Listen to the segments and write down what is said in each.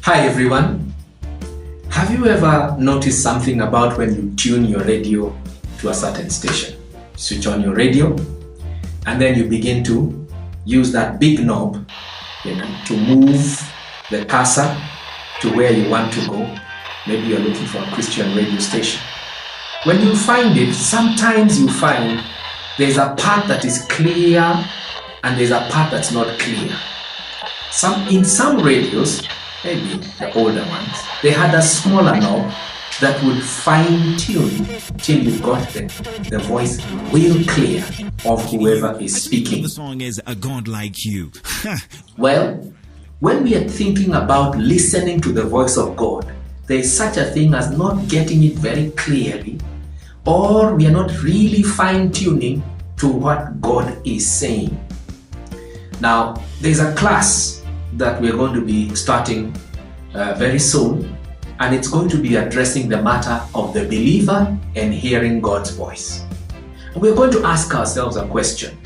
Hi everyone. Have you ever noticed something about when you tune your radio to a certain station? Switch on your radio and then you begin to use that big knob, to move the cursor to where you want to go. Maybe you're looking for a Christian radio station. When you find it, sometimes you find there's a part that is clear and there's a part that's not clear. In some radios, maybe the older ones, they had a smaller knob that would fine-tune till you got the voice real clear of whoever is speaking. The song is A God Like You. Well, when we are thinking about listening to the voice of God, there is such a thing as not getting it very clearly, or we are not really fine-tuning to what God is saying. Now, there's a class that we're going to be starting very soon, and it's going to be addressing the matter of the believer and hearing God's voice. We're going to ask ourselves a question.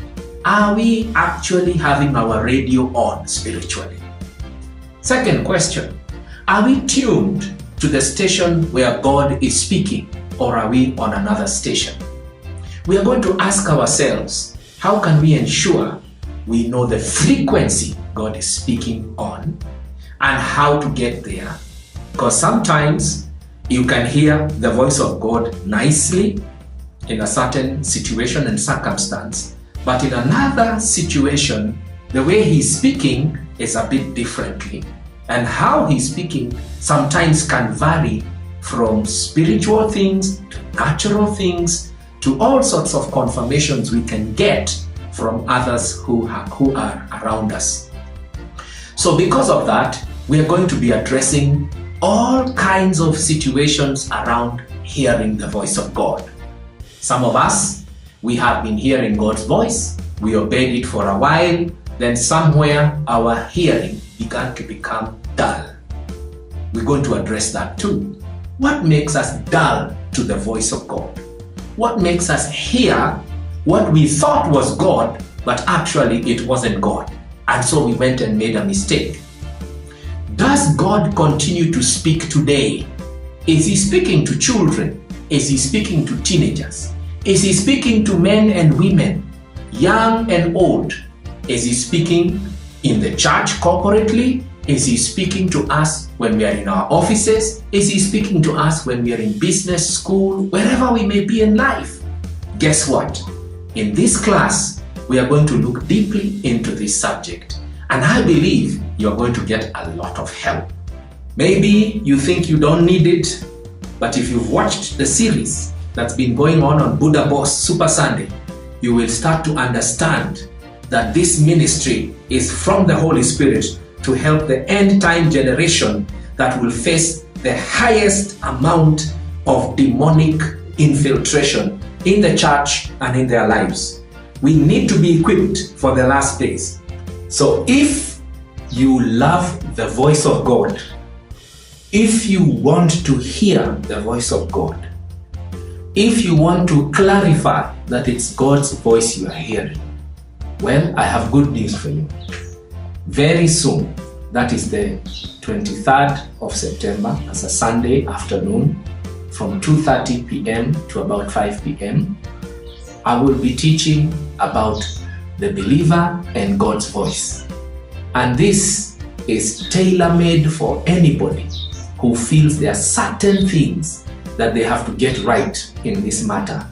Are we actually having our radio on spiritually? Second question, are we tuned to the station where God is speaking, or are we on another station? We are going to ask ourselves, how can we ensure we know the frequency God is speaking on and how to get there? Because sometimes you can hear the voice of God nicely in a certain situation and circumstance, but in another situation, the way He's speaking is a bit differently. And how He's speaking sometimes can vary from spiritual things to natural things to all sorts of confirmations we can get from others who are around us. So because of that, we are going to be addressing all kinds of situations around hearing the voice of God. Some of us, we have been hearing God's voice, we obeyed it for a while, then somewhere our hearing began to become dull. We're going to address that too. What makes us dull to the voice of God? What makes us hear what we thought was God, but actually it wasn't God? And so we went and made a mistake. Does God continue to speak today? Is He speaking to children? Is He speaking to teenagers? Is He speaking to men and women, young and old? Is He speaking in the church corporately? Is He speaking to us when we are in our offices? Is He speaking to us when we are in business, school, wherever we may be in life? Guess what? In this class, we are going to look deeply into this subject, and I believe you're going to get a lot of help. Maybe you think you don't need it, but if you've watched the series that's been going on Buddha Boss Super Sunday, you will start to understand that this ministry is from the Holy Spirit to help the end time generation that will face the highest amount of demonic infiltration in the church and in their lives. We need to be equipped for the last days. So if you love the voice of God, if you want to hear the voice of God, if you want to clarify that it's God's voice you are hearing, well, I have good news for you. Very soon, that is the 23rd of September, as a Sunday afternoon, from 2:30 p.m. to about 5 p.m., I will be teaching about the believer and God's voice. And this is tailor-made for anybody who feels there are certain things that they have to get right in this matter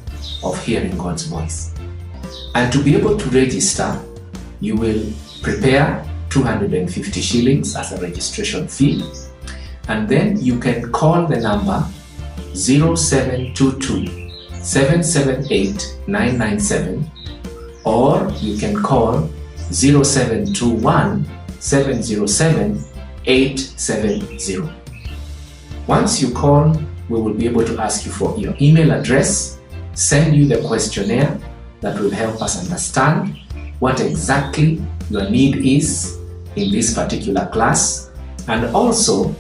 of hearing God's voice. And to be able to register, you will prepare 250 shillings as a registration fee, and then you can call the number 0722 778 997, or you can call 0721 707 870. Once you call, we will be able to ask you for your email address, send you the questionnaire that will help us understand what exactly your need is in this particular class, and also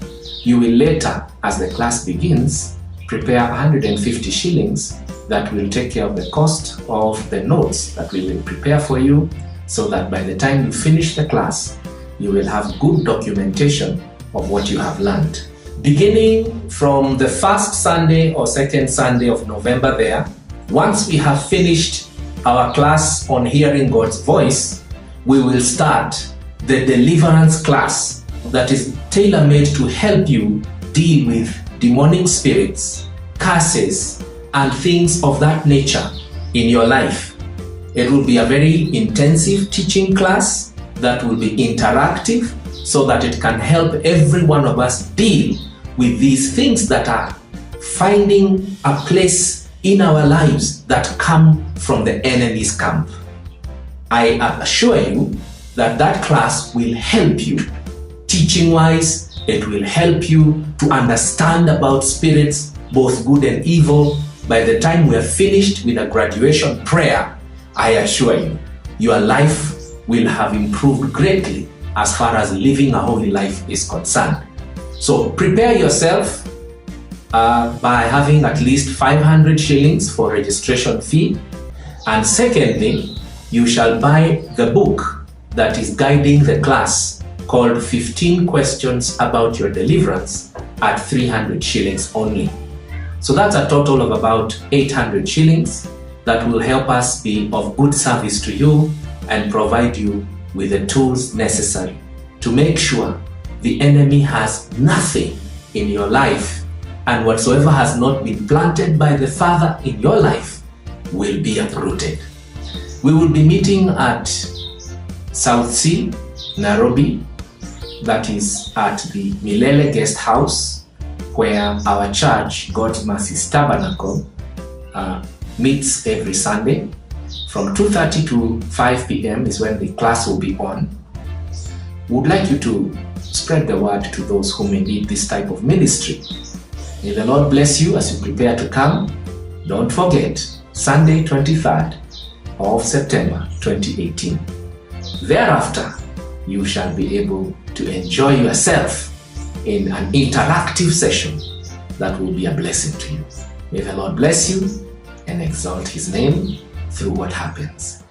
you will later, as the class begins, prepare 150 shillings that will take care of the cost of the notes that we will prepare for you, so that by the time you finish the class, you will have good documentation of what you have learned. Beginning from the first Sunday or second Sunday of November there, once we have finished our class on hearing God's voice, we will start the deliverance class that is tailor-made to help you deal with demonic spirits, curses, and things of that nature in your life. It will be a very intensive teaching class that will be interactive so that it can help every one of us deal with these things that are finding a place in our lives that come from the enemy's camp. I assure you that that class will help you. Teaching-wise, it will help you to understand about spirits, both good and evil. By the time we are finished with a graduation prayer, I assure you, your life will have improved greatly as far as living a holy life is concerned. So prepare yourself by having at least 500 shillings for registration fee. And secondly, you shall buy the book that is guiding the class called 15 Questions About Your Deliverance at 300 shillings only. So that's a total of about 800 shillings that will help us be of good service to you and provide you with the tools necessary to make sure the enemy has nothing in your life, and whatsoever has not been planted by the Father in your life will be uprooted. We will be meeting at South Sea, Nairobi. That is at the Milele Guest House, where our church, God's Mercy Tabernacle, meets every Sunday. From 2:30 to 5 p.m. is when the class will be on. We would like you to spread the word to those who may need this type of ministry. May the Lord bless you as you prepare to come. Don't forget, Sunday 23rd of September 2018. Thereafter, you shall be able to enjoy yourself in an interactive session that will be a blessing to you. May the Lord bless you and exalt His name through what happens.